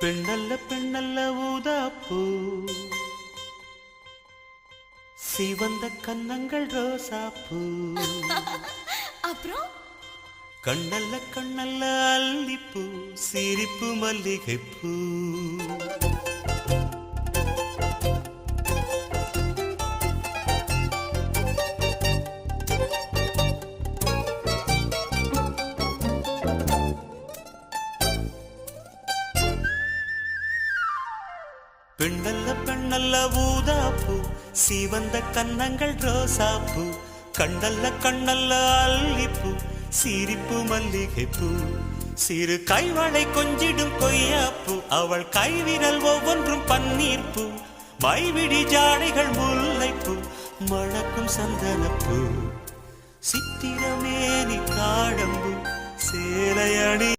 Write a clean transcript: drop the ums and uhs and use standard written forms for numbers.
பெண்ணல்ல பெண்ணல்ல ஊதாப்பூ, சிவந்த கன்னங்கள் ரோசாப்பூ. அப்புறம் கண்ணல்ல கண்ணல்ல அல்லிப்பூ, சிரிப்பு மல்லிகைப்பூ. பெண்ணல்ல பெண்ணல்ல ஊதாப்பூ, சிவந்த கன்னங்கள் ரோசாப்பூ. கண்ணல்ல கண்ணல்ல அல்லிப்பூ, சிரிப்பு மல்லிகைப்பூ. சிறு கைவளை கொஞ்சிடும் கொய்யாப்பூ, அவள் கைவிரல் ஒவ்வொன்றும் பன்னீர்ப்பூ. மைவிடி ஜாடைகள் முல்லைப்பூ, மணக்கும் சந்தனப்பூ. சித்திரமேனி காடம்பு, சேலையணி